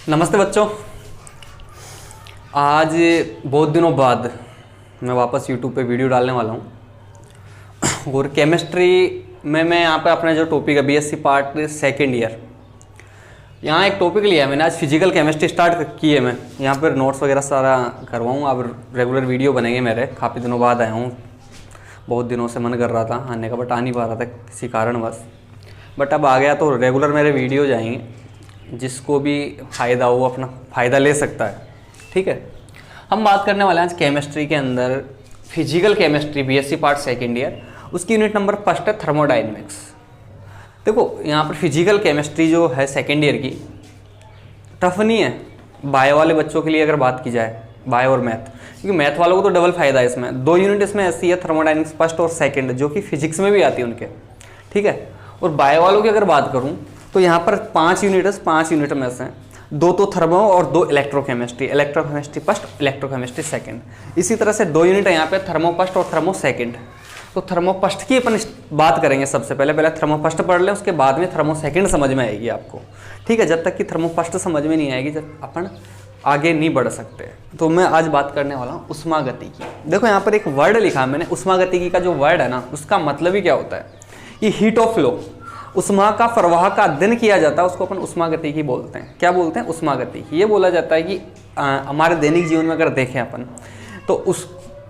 नमस्ते बच्चों। आज बहुत दिनों बाद मैं वापस YouTube पे वीडियो डालने वाला हूँ और केमिस्ट्री में मैं यहाँ पे अपना जो टॉपिक है बीएससी पार्ट सेकेंड ईयर, यहाँ एक टॉपिक लिया है मैंने। आज फिजिकल केमिस्ट्री स्टार्ट की है। मैं यहाँ पर नोट्स वगैरह सारा करवाऊँ। अब रेगुलर वीडियो बनेंगे मेरे। काफ़ी दिनों बाद आया हूँ, बहुत दिनों से मन कर रहा था आने का बट आ नहीं पा रहा था किसी कारणवश, बट अब आ गया तो रेगुलर मेरे वीडियो जाएंगे। जिसको भी फ़ायदा हो अपना फ़ायदा ले सकता है। ठीक है, हम बात करने वाले हैं आज केमिस्ट्री के अंदर physical chemistry BSc part second year, उसकी यूनिट नंबर फर्स्ट है थर्मोडायनेमिक्स। देखो यहाँ पर फिजिकल केमिस्ट्री जो है सेकेंड ईयर की टफ नहीं है बायो वाले बच्चों के लिए अगर बात की जाए, बायो और मैथ, क्योंकि मैथ वालों को तो डबल फायदा है इसमें। 2 यूनिट इसमें ऐसी है थर्मोडायनेमिक्स फर्स्ट और सेकेंड, जो कि फिजिक्स में भी आती है उनके। ठीक है, और बायो वालों की अगर बात करूँ तो यहाँ पर 5 यूनिट है। 5 यूनिट में से 2 तो थर्मो और 2 electrochemistry. Electrochemistry first, electrochemistry second. इसी तरह से 2 यूनिट है यहाँ पे थर्मो फर्स्ट और थर्मो सेकंड। तो थर्मो फर्स्ट की अपन बात करेंगे सबसे पहले। पहले थर्मो फर्स्ट पढ़ लें, उसके बाद में थर्मो सेकंड समझ में आएगी आपको। ठीक है, जब तक कि थर्मो फर्स्ट समझ में नहीं आएगी जब अपन आगे नहीं बढ़ सकते। तो मैं आज बात करने वाला हूँ उष्मागतिकी। देखो यहाँ पर एक वर्ड लिखा है मैंने, उष्मागतिकी का जो वर्ड है ना, उसका मतलब ही क्या होता है? ये हीट ऑफ फ्लो, उष्मा का प्रवाह का अध्ययन किया जाता है, उसको अपन उष्मागतिकी बोलते हैं। क्या बोलते हैं? उष्मागतिकी। ये बोला जाता है कि हमारे दैनिक जीवन में अगर देखें अपन तो उस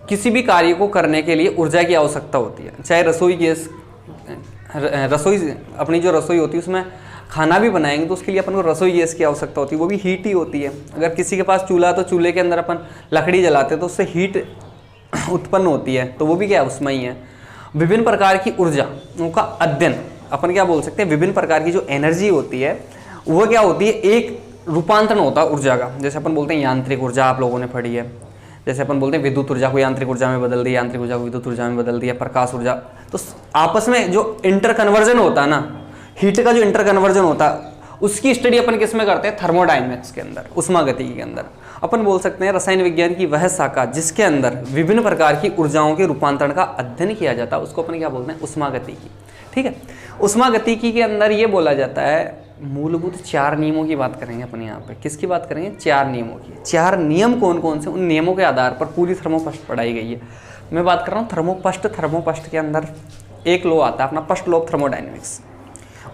किसी भी कार्य को करने के लिए ऊर्जा की आवश्यकता होती है। चाहे रसोई गैस, रसोई अपनी जो रसोई होती है उसमें खाना भी बनाएंगे तो उसके लिए अपन को रसोई गैस की आवश्यकता होती है, वो भी हीट ही होती है। अगर किसी के पास चूल्हा तो चूल्हे के अंदर अपन लकड़ी जलाते हैं तो उससे हीट उत्पन्न होती है, तो वो भी क्या है? उष्मा ही है। विभिन्न प्रकार की ऊर्जा उनका अध्ययन अपन क्या बोल सकते हैं? विभिन्न प्रकार की जो एनर्जी होती है वो क्या होती है? एक रूपांतरण होता है ऊर्जा का। जैसे अपन बोलते हैं यांत्रिक ऊर्जा, आप लोगों ने पढ़ी है। जैसे अपन बोलते हैं विद्युत ऊर्जा को यांत्रिक ऊर्जा में बदल दिया, यांत्रिक ऊर्जा को विद्युत ऊर्जा में बदल दिया, प्रकाश ऊर्जा। तो आपस में जो इंटर कन्वर्जन होता है ना, हीट का जो इंटर कन्वर्जन होता है, उसकी स्टडी अपन किस में करते हैं? थर्मोडायनेमिक्स के अंदर, उष्मागतिकी के अंदर। अपन बोल सकते हैं रसायन विज्ञान की वह शाखा जिसके अंदर विभिन्न प्रकार की ऊर्जाओं के रूपांतरण का अध्ययन किया जाता है, उसको अपन क्या बोलते हैं? उष्मागतिकी। ठीक है, उष्मागतिकी के अंदर ये बोला जाता है, मूलभूत 4 नियमों की बात करेंगे अपन यहाँ पे। किसकी बात करेंगे? 4 नियमों की। 4 नियम कौन कौन से? उन नियमों के आधार पर पूरी थर्मोफस्ट पढ़ाई गई है। मैं बात कर रहा हूँ थर्मोफस्ट। थर्मोफस्ट के अंदर एक लॉ आता है अपना, फर्स्ट लॉ ऑफ थर्मोडायनेमिक्स,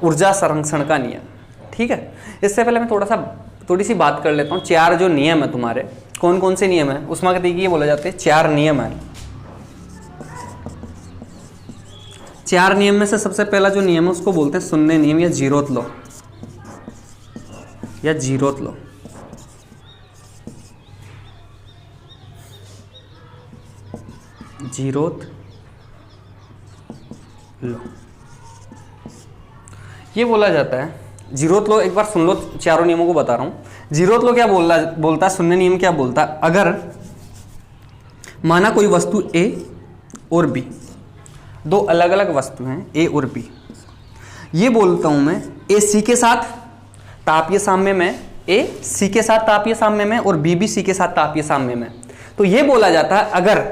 ऊर्जा संरक्षण का नियम। ठीक है, इससे पहले मैं थोड़ी सी बात कर लेता हूँ। 4 जो नियम है तुम्हारे, कौन कौन से नियम है उष्मागतिकी? ये बोला जाते हैं 4 नियम है। 4 नियम में से सबसे पहला जो नियम है उसको बोलते हैं शून्य नियम या जीरोथ लॉ, या जीरोथ लॉ। जीरोथ लॉ ये बोला जाता है। जीरोथ लॉ एक बार सुन लो, चारों नियमों को बता रहा हूं। जीरोथ लॉ क्या बोलता है? शून्य नियम क्या बोलता है? अगर माना कोई वस्तु ए और बी, 2 अलग अलग वस्तु हैं ए और बी। ये बोलता हूं मैं ए सी के साथ तापीय साम्य में, ए सी के साथ तापीय साम्य में और बी भी सी के साथ तापीय साम्य में। तो ये बोला जाता है अगर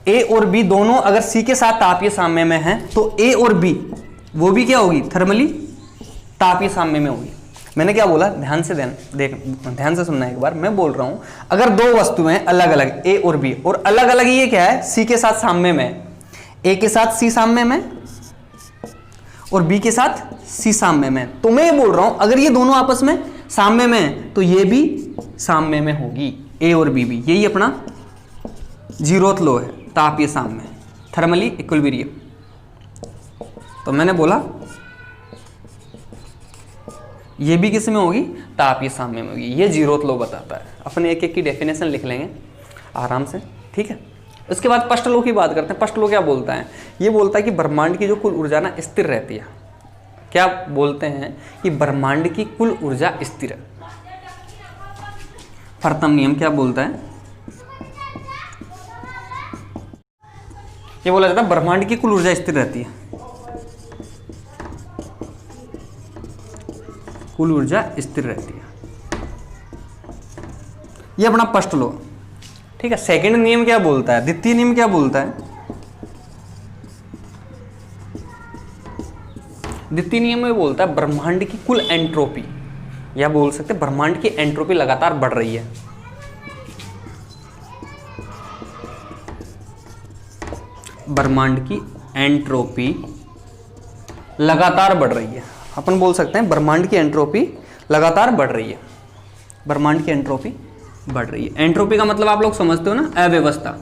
ए और बी दोनों अगर सी के साथ तापीय साम्य में हैं तो ए और बी वो भी क्या होगी? थर्मली तापीय साम्य में होगी। मैंने क्या बोला? ध्यान से सुनना एक बार। मैं बोल रहा हूं अगर 2 वस्तुएं अलग अलग ए और बी, और अलग अलग ये क्या है? सी के साथ साम्य में, ए के साथ सी साम्य में और बी के साथ सी साम्य में। तो मैं ये बोल रहा हूं अगर ये दोनों आपस में साम्य में तो ये भी साम्य में होगी, ए और बी भी। यही अपना जीरोथ लॉ है, तापीय साम्य, थर्मली इक्विलिब्रियम। तो मैंने बोला ये भी किस में होगी? तापीय साम्य में होगी। ये जीरोथ लॉ बताता है। अपने एक एक की डेफिनेशन लिख लेंगे आराम से। ठीक है, उसके बाद फर्स्ट लॉ की बात करते हैं। फर्स्ट लॉ क्या बोलता है? ये बोलता है कि ब्रह्मांड की जो कुल ऊर्जा ना स्थिर रहती है। क्या बोलते हैं? कि ब्रह्मांड की कुल ऊर्जा स्थिर है। प्रथम नियम क्या बोलता है? ये बोला जाता है ब्रह्मांड की कुल ऊर्जा स्थिर रहती है। कुल ऊर्जा स्थिर रहती है, ये अपना फर्स्ट लॉ। ठीक है, सेकंड नियम क्या बोलता है? द्वितीय नियम क्या बोलता है? द्वितीय नियम में बोलता है ब्रह्मांड की कुल एंट्रोपी या बोल सकते हैं ब्रह्मांड की एंट्रोपी लगातार बढ़ रही है। ब्रह्मांड की एंट्रोपी लगातार बढ़ रही है, अपन बोल सकते हैं ब्रह्मांड की एंट्रोपी लगातार बढ़ रही है। ब्रह्मांड की एंट्रोपी बढ़ रही है। एंट्रोपी का मतलब आप लोग समझते हो ना, अव्यवस्था।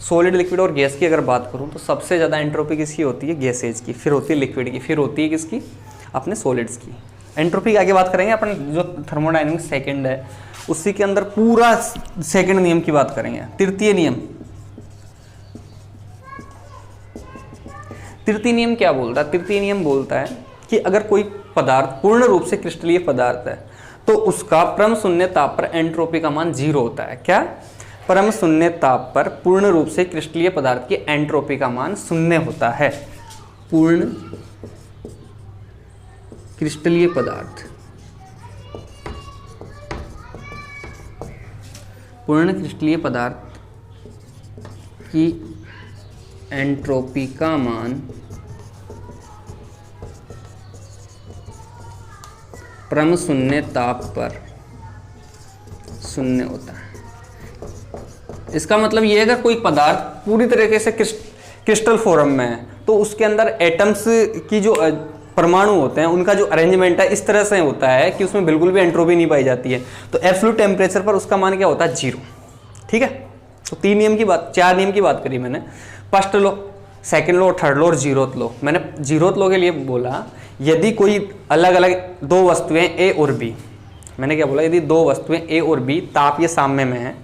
सॉलिड, लिक्विड और गैस की अगर बात करूं तो सबसे ज़्यादा एंट्रोपी किसकी होती है? गैसेज की, फिर होती है लिक्विड की, फिर होती है किसकी? अपने सॉलिड्स की। एंट्रोपी की आगे बात करेंगे अपन, जो थर्मोडायनेमिक सेकंड है उसी के अंदर पूरा सेकंड नियम की बात करेंगे। तृतीय नियम। तृतीय नियम क्या बोलता है? तृतीय नियम बोलता है कि अगर कोई पदार्थ पूर्ण रूप से क्रिस्टलीय पदार्थ है तो उसका परम शून्य ताप पर एंट्रोपी का मान 0 होता है। क्या? परम शून्य ताप पर पूर्ण रूप से क्रिस्टलीय पदार्थ की एंट्रोपी का मान 0 होता है। पूर्ण क्रिस्टलीय पदार्थ, पूर्ण क्रिस्टलीय पदार्थ की एंट्रोपी का मान परम शून्य ताप पर 0 होता है। इसका मतलब ये है अगर कोई पदार्थ पूरी तरीके से क्रिस्टल फॉर्म में है तो उसके अंदर एटम्स की जो परमाणु होते हैं उनका जो अरेंजमेंट है इस तरह से होता है कि उसमें बिल्कुल भी एंट्रोपी नहीं पाई जाती है। तो एब्सोल्यूट टेम्परेचर पर उसका मान क्या होता है? 0। ठीक है। तो 3 नियम की बात, 4 नियम की बात करी मैंने। First law, second law, third law और 0th लॉ। मैंने 0th लॉ के लिए बोला यदि कोई अलग अलग 2 वस्तुएं ए और बी, मैंने क्या बोला? यदि 2 वस्तुएं ए और बी तापीय साम्य में है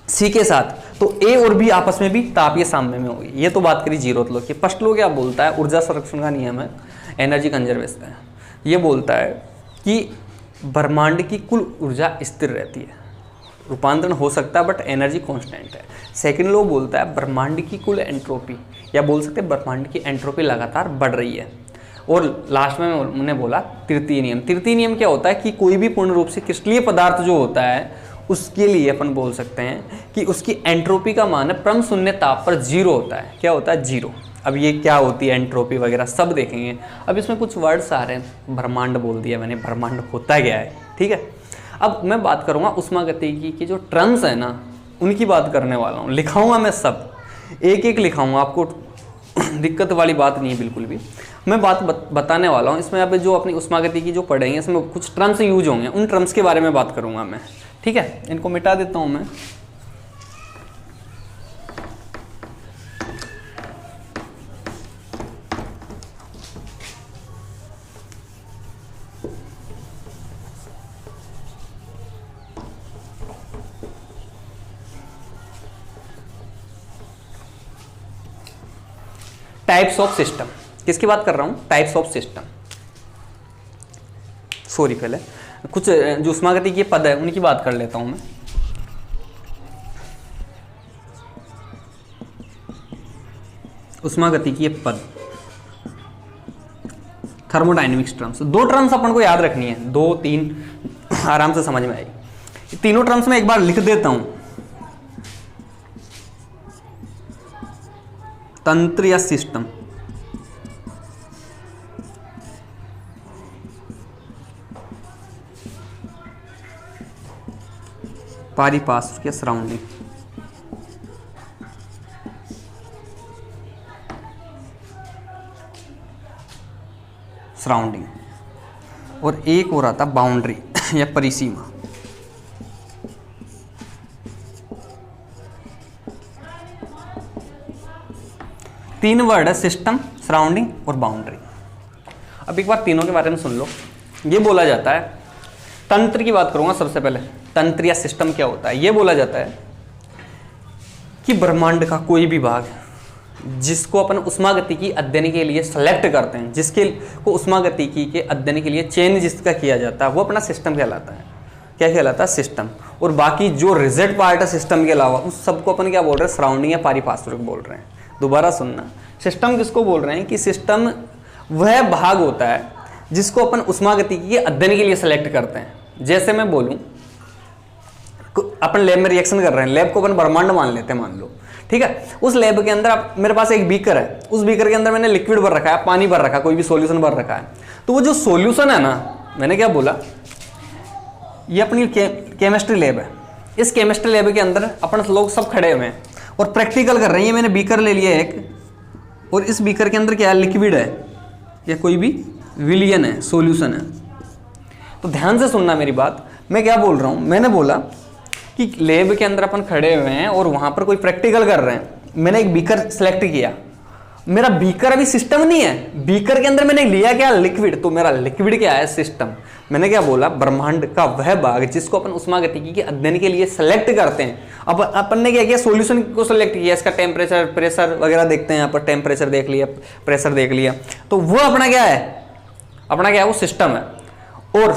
सी के साथ, तो ए और बी आपस में भी तापीय साम्य में होगी। ये तो बात करी 0th लॉ की। फर्स्ट लॉ क्या बोलता है? ऊर्जा संरक्षण का नियम है, एनर्जी कंजर्वेशन है। ये बोलता है कि ब्रह्मांड की कुल ऊर्जा स्थिर रहती है, रूपांतरण हो सकता है बट एनर्जी कांस्टेंट है। सेकंड लॉ बोलता है ब्रह्मांड की कुल एंट्रोपी, या बोल सकते हैं ब्रह्मांड की एंट्रोपी लगातार बढ़ रही है। और लास्ट में मैंने बोला तृतीय नियम। तृतीय नियम क्या होता है कि कोई भी पूर्ण रूप से क्रिस्टलीय पदार्थ जो होता है उसके लिए अपन बोल सकते हैं कि उसकी एंट्रोपी का मान है परम शून्य ताप पर 0 होता है। क्या होता है? 0। अब ये क्या होती है एंट्रोपी वगैरह सब देखेंगे। अब इसमें कुछ वर्ड्स आ रहे हैं, ब्रह्मांड बोल दिया मैंने, ब्रह्मांड होता क्या है? ठीक है। अब मैं बात करूँगा उष्मागतिकी की जो टर्म्स है ना उनकी बात करने वाला हूँ। लिखाऊंगा मैं सब, एक एक लिखाऊंगा, आपको दिक्कत वाली बात नहीं है बिल्कुल भी। मैं बात बताने वाला हूँ इसमें। अब जो अपनी उष्मागतिकी जो पढ़ेंगे इसमें कुछ टर्म्स यूज होंगे, उन टर्म्स के बारे में बात करूँगा मैं। ठीक है, इनको मिटा देता हूँ मैं। टाइप्स ऑफ सिस्टम, किसकी बात कर रहा हूं? Types of system. सॉरी, पहले कुछ जो उष्मागतिकी के पद है उनकी बात कर लेता हूं मैं। उष्मागतिकी के पद, थर्मोडायनेमिक्स टर्म्स। 2 टर्म्स अपन को याद रखनी है, 2-3 आराम से समझ में आएगी। तीनों टर्म्स में एक बार लिख देता हूं। तंत्र या सिस्टम, पारिपार्श्विक या सराउंडिंग, सराउंडिंग, और एक और आता बाउंड्री या परिसीमा। तीन वर्ड है, सिस्टम, सराउंडिंग और बाउंड्री। अब एक बार तीनों के बारे में सुन लो। ये बोला जाता है, तंत्र की बात करूंगा सबसे पहले। तंत्र या सिस्टम क्या होता है? ये बोला जाता है कि ब्रह्मांड का कोई भी भाग जिसको अपन उष्मागतिकी अध्ययन के लिए सेलेक्ट करते हैं, जिसके को उष्मागतिकी के अध्ययन के लिए चयन जिसका किया जाता है, वो अपना सिस्टम कहलाता है। क्या कहलाता है? सिस्टम। और बाकी जो रिजल्ट पार्ट है सिस्टम के अलावा उस सबको अपन क्या बोल रहे हैं? सराउंडिंग या पारिपार्श्विक बोल रहे हैं। दोबारा सुनना, सिस्टम किसको बोल रहे हैं? कि सिस्टम वह भाग होता है जिसको अपन उष्मागतिकी के अध्ययन के लिए सेलेक्ट करते हैं। जैसे मैं बोलूं, अपन लैब में रिएक्शन कर रहे हैं, लैब को अपन ब्रह्मांड मान लेते हैं, मान लो, ठीक है। उस लैब के अंदर आप, मेरे पास एक बीकर है, उस बीकर के अंदर मैंने लिक्विड भर रखा है, पानी भर रखा है, कोई भी सॉल्यूशन भर रखा है। तो वो जो सॉल्यूशन है ना, मैंने क्या बोला, ये अपनी केमिस्ट्री लैब है। इस केमिस्ट्री लैब के अंदर अपन लोग सब खड़े हुए हैं और प्रैक्टिकल कर रहे हैं। ये मैंने बीकर ले लिया एक, और इस बीकर के अंदर क्या है, लिक्विड है या कोई भी विलियन है, सॉल्यूशन है। तो ध्यान से सुनना मेरी बात, मैं क्या बोल रहा हूँ। मैंने बोला कि लैब के अंदर अपन खड़े हुए हैं और वहाँ पर कोई प्रैक्टिकल कर रहे हैं। मैंने एक बीकर सेलेक्ट किया, मेरा बीकर अभी सिस्टम नहीं है, बीकर के अंदर मैंने लिया क्या, लिक्विड। तो मेरा लिक्विड क्या है, सिस्टम। मैंने क्या बोला, ब्रह्मांड का वह भाग जिसको अपन उष्मागतिकी के अध्ययन के लिए सेलेक्ट करते हैं। अब अपन ने क्या किया, सॉल्यूशन को सेलेक्ट किया, इसका टेम्परेचर प्रेशर वगैरह देखते हैं। यहाँ पर टेम्परेचर देख लिया, प्रेशर देख लिया, तो वो अपना क्या है, अपना क्या है, वो सिस्टम है। और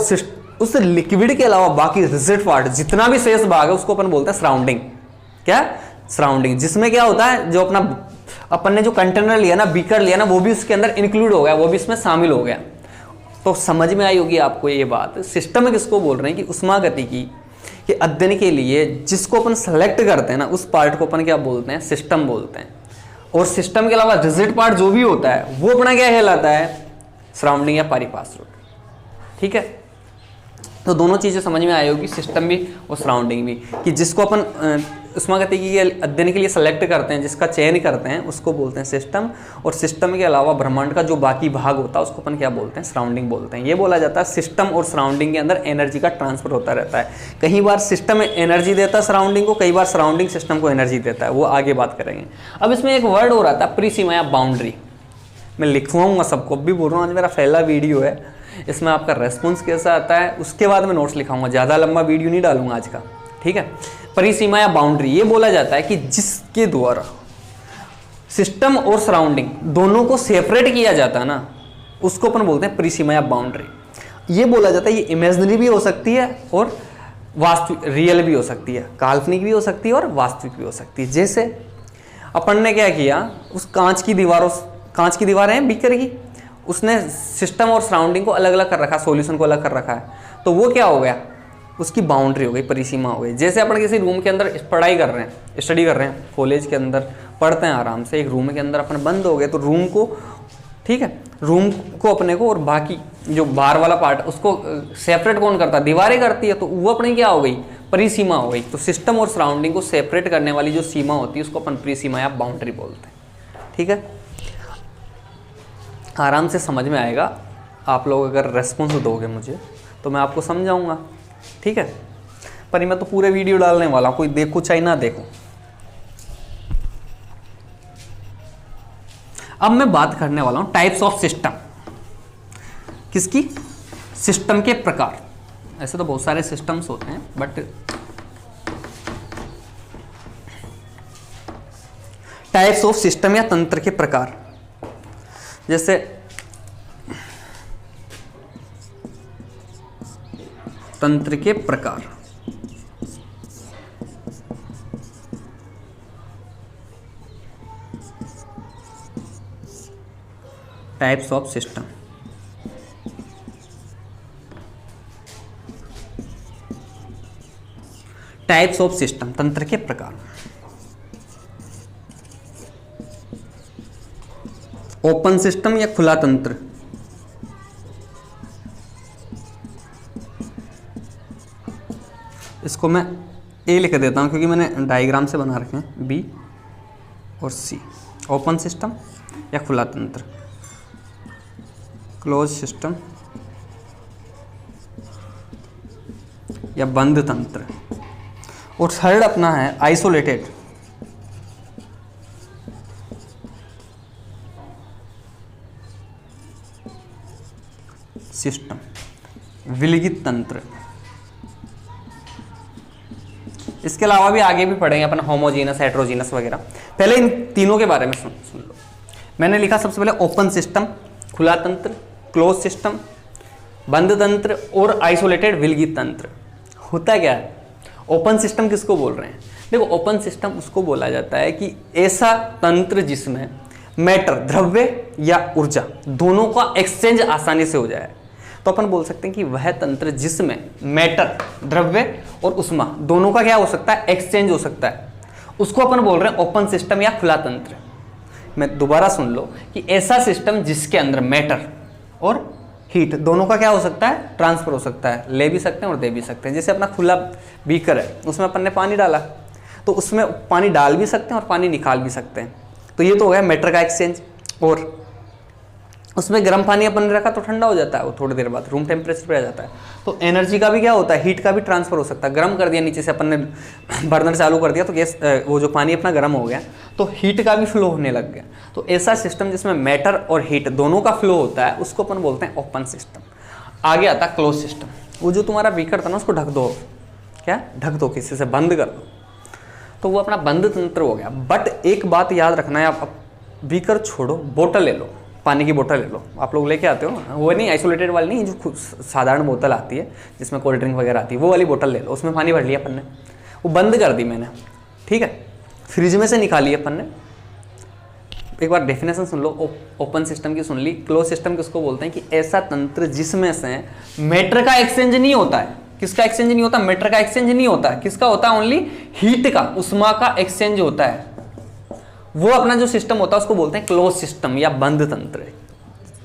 उस लिक्विड के अलावा बाकी रिजिड पार्ट जितना भी शेष भाग है उसको अपन बोलते हैं सराउंडिंग। क्या, सराउंडिंग, जिसमें क्या होता है, जो अपना अपन ने जो कंटेनर लिया ना, बीकर लिया ना, वो भी उसके अंदर इंक्लूड हो गया, वो भी इसमें शामिल हो गया। तो समझ में आई होगी आपको ये बात। सिस्टम किसको बोल रहे हैं कि उष्मागतिकी के अध्ययन के लिए जिसको अपन सेलेक्ट करते हैं ना, उस पार्ट को अपन क्या बोलते हैं, सिस्टम बोलते हैं। और सिस्टम के अलावा रिजिड पार्ट जो भी होता है वो अपना क्या कहलाता है, सराउंडिंग या पारिपार्श्विक। ठीक है, तो दोनों चीजें समझ में आई होगी, सिस्टम भी और सराउंडिंग भी, कि जिसको अपन उष्मागतिकी के अध्ययन के लिए सेलेक्ट करते हैं, जिसका चयन करते हैं, उसको बोलते हैं सिस्टम। और सिस्टम के अलावा ब्रह्मांड का जो बाकी भाग होता है उसको अपन क्या बोलते हैं, सराउंडिंग बोलते हैं। ये बोला जाता है सिस्टम और सराउंडिंग के अंदर एनर्जी का ट्रांसफर होता रहता है। कई बार सिस्टम एनर्जी देता है सराउंडिंग को, कई बार सराउंडिंग सिस्टम को एनर्जी देता है, वो आगे बात करेंगे। अब इसमें एक वर्ड हो रहा था, परिसीमा या बाउंड्री। मैं लिखवाऊंगा सबको, भी बोल रहा हूँ, आज मेरा पहला वीडियो है, इसमें आपका रेस्पॉन्स कैसा आता है उसके बाद मैं नोट्स लिखाऊंगा, ज़्यादा लंबा वीडियो नहीं डालूंगा आज का। ठीक है, परिसीमा या बाउंड्री, ये बोला जाता है कि जिसके द्वारा सिस्टम और सराउंडिंग दोनों को सेपरेट किया जाता है ना, उसको अपन बोलते हैं परिसीमा या बाउंड्री। ये बोला जाता है ये इमेजिनरी भी हो सकती है और वास्तविक, रियल भी हो सकती है, काल्पनिक भी हो सकती है और वास्तविक भी हो सकती है। जैसे अपन ने क्या किया, उस कांच की दीवारें हैं बीकर की, उसने सिस्टम और सराउंडिंग को अलग अलग कर रखा, सॉल्यूशन को अलग कर रखा है, तो वो क्या हो गया, उसकी बाउंड्री हो गई, परिसीमा हो गई। जैसे अपन किसी रूम के अंदर पढ़ाई कर रहे हैं, स्टडी कर रहे हैं, कॉलेज के अंदर पढ़ते हैं आराम से, एक रूम के अंदर अपन बंद हो गए, तो रूम को, ठीक है, रूम को अपने को और बाकी जो बाहर वाला पार्ट उसको सेपरेट कौन करता है, दीवारें करती है, तो वो अपनी क्या हो गई, परिसीमा हो गई। तो सिस्टम और सराउंडिंग को सेपरेट करने वाली जो सीमा होती है उसको अपन परिसीमा या बाउंड्री बोलते हैं। ठीक है, आराम से समझ में आएगा। आप लोग अगर रेस्पॉन्स दोगे मुझे तो मैं आपको समझाऊंगा। ठीक है, पर मैं तो पूरे वीडियो डालने वाला हूँ, कोई देखो चाहे ना देखो। अब मैं बात करने वाला हूँ टाइप्स ऑफ सिस्टम। किसकी, सिस्टम के प्रकार। ऐसे तो बहुत सारे सिस्टम्स होते हैं, बट टाइप्स ऑफ सिस्टम या तंत्र के प्रकार। जैसे तंत्र के प्रकार, types of system. Types of system, तंत्र के प्रकार। ओपन सिस्टम या खुला तंत्र। इसको मैं ए लिख देता हूं क्योंकि मैंने डायग्राम से बना रखे हैं, बी और सी। ओपन सिस्टम या खुला तंत्र, क्लोज सिस्टम या बंद तंत्र। और थर्ड अपना है आइसोलेटेड, सिस्टम, विलगित तंत्र। इसके अलावा भी आगे भी पढ़ेंगे अपन, होमोजीनस, हेट्रोजीनस वगैरह। पहले इन तीनों के बारे में सुन लो। मैंने लिखा सबसे पहले ओपन सिस्टम, खुला तंत्र, क्लोज सिस्टम, बंद तंत्र और आइसोलेटेड विलगित तंत्र। होता क्या है, ओपन सिस्टम किसको बोल रहे हैं? देखो, ओपन सिस्टम उसको बोला जाता है कि ऐसा तंत्र जिसमें मैटर, द्रव्य या ऊर्जा दोनों का एक्सचेंज आसानी से हो जाए। तो अपन बोल सकते हैं कि वह तंत्र जिसमें मैटर, द्रव्य और उष्मा दोनों का क्या हो सकता है, एक्सचेंज हो सकता है, उसको अपन बोल रहे हैं ओपन सिस्टम या खुला तंत्र। मैं दोबारा सुन लो कि ऐसा सिस्टम जिसके अंदर मैटर और हीट, दोनों का क्या हो सकता है, ट्रांसफर हो सकता है, ले भी सकते हैं और दे भी सकते हैं। जैसे अपना खुला बीकर है, उसमें अपन ने पानी डाला, तो उसमें पानी डाल भी सकते हैं और पानी निकाल भी सकते हैं, तो ये तो हो गया मैटर का एक्सचेंज। और उसमें गर्म पानी अपन ने रखा तो ठंडा हो जाता है, वो थोड़ी देर बाद रूम टेम्परेचर पे आ जाता है। तो एनर्जी का भी क्या होता है, हीट का भी ट्रांसफर हो सकता है। गर्म कर दिया नीचे से अपन ने, बर्नर चालू कर दिया तो गैस, वो जो पानी अपना गर्म हो गया, तो हीट का भी फ्लो होने लग गया। तो ऐसा सिस्टम जिसमें मैटर और हीट दोनों का फ्लो होता है, उसको अपन बोलते हैं ओपन सिस्टम। आगे आता है क्लोज सिस्टम। वो जो तुम्हारा बीकर था ना, उसको ढक दो, क्या ढक दो, किसी से बंद कर दो, तो वो अपना बंद तंत्र हो गया। बट एक बात याद रखना है, आप बीकर छोड़ो, बोतल ले लो, पानी की बोतल ले लो, आप लोग लेके आते हो ना, वो नहीं आइसोलेटेड वाली नहीं, जो साधारण बोतल आती है जिसमें कोल्ड ड्रिंक वगैरह आती है, वो वाली बोतल ले लो, उसमें पानी भर लिया अपन ने, वो बंद कर दी मैंने, ठीक है, फ्रिज में से निकाली अपन ने। एक बार डेफिनेशन सुन लो, ओपन सिस्टम की सुन ली। क्लोज सिस्टम किसको बोलते हैं, कि ऐसा तंत्र जिसमें से मैटर का एक्सचेंज नहीं होता है। किसका एक्सचेंज नहीं होता, मैटर का एक्सचेंज नहीं होता है, किसका होता है, ओनली हीट का, उष्मा का एक्सचेंज होता है। वो अपना जो सिस्टम होता है उसको बोलते हैं क्लोज सिस्टम या बंद तंत्र।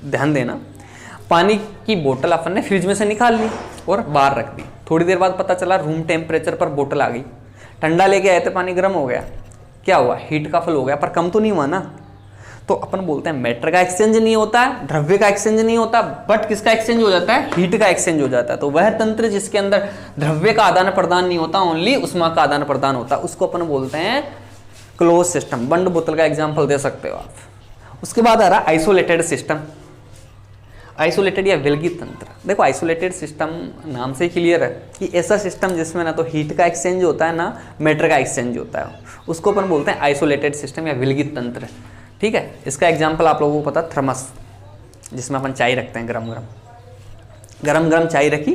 ध्यान देना, पानी की बोतल अपन ने फ्रिज में से निकाल ली और बाहर रख दी, थोड़ी देर बाद पता चला रूम टेम्परेचर पर बोतल आ गई, ठंडा लेके आए थे, पानी गर्म हो गया, क्या हुआ, हीट का फ्लो हो गया, पर कम तो नहीं हुआ ना। तो अपन बोलते हैं मैटर का एक्सचेंज नहीं होता है, द्रव्य का एक्सचेंज नहीं होता, बट किसका एक्सचेंज हो जाता है, हीट का एक्सचेंज हो जाता है। तो वह तंत्र जिसके अंदर द्रव्य का आदान प्रदान नहीं होता, ओनली उष्मा का आदान प्रदान होता है, उसको अपन बोलते हैं क्लोज सिस्टम। बंद बोतल का एग्जांपल दे सकते हो आप। उसके बाद आ रहा आइसोलेटेड सिस्टम, आइसोलेटेड या विलगित तंत्र। देखो आइसोलेटेड सिस्टम नाम से ही क्लियर है कि ऐसा सिस्टम जिसमें ना तो हीट का एक्सचेंज होता है ना मैटर का एक्सचेंज होता है, उसको अपन बोलते हैं आइसोलेटेड सिस्टम या विलगित तंत्र, ठीक है। इसका एग्जाम्पल आप लोगों को पता, थर्मस, जिसमें अपन चाय रखते हैं, गरम गरम चाय रखी,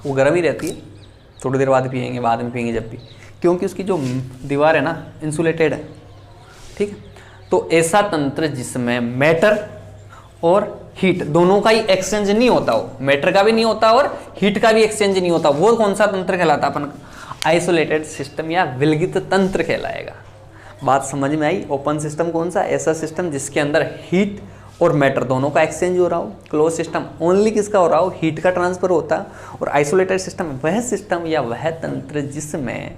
वो गर्म ही रहती है, थोड़ी देर बाद पियेंगे, बाद में पियेंगे जब भी, क्योंकि उसकी जो दीवार है ना इंसुलेटेड है, ठीक है। तो ऐसा तंत्र जिसमें मैटर और हीट दोनों का ही एक्सचेंज नहीं होता हो, मैटर का भी नहीं होता और हीट का भी एक्सचेंज नहीं होता, वो कौन सा तंत्र कहलाता है, अपन आइसोलेटेड सिस्टम या विलगित तंत्र कहलाएगा। बात समझ में आई। ओपन सिस्टम कौन सा, ऐसा सिस्टम जिसके अंदर हीट और मैटर दोनों का एक्सचेंज हो रहा हो। क्लोज सिस्टम ओनली किसका हो रहा हो, हीट का ट्रांसफर होता है। और आइसोलेटेड सिस्टम वह सिस्टम या वह तंत्र जिसमें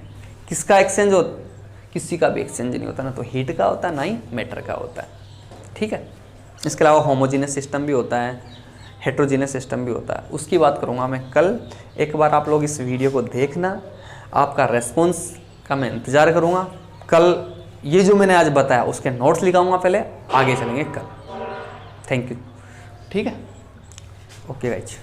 किसका एक्सचेंज हो, किसी का भी एक्सचेंज नहीं होता, ना तो हीट का होता है ना ही मैटर का होता है, ठीक है। इसके अलावा होमोजीनियस सिस्टम भी होता है, हेट्रोजीनियस सिस्टम भी होता है, उसकी बात करूँगा मैं कल। एक बार आप लोग इस वीडियो को देखना, आपका रेस्पॉन्स का मैं इंतज़ार करूँगा। कल ये जो मैंने आज बताया उसके नोट्स लिखाऊंगा, पहले आगे चलेंगे कल। थैंक यू, ठीक है, ओके गाइज।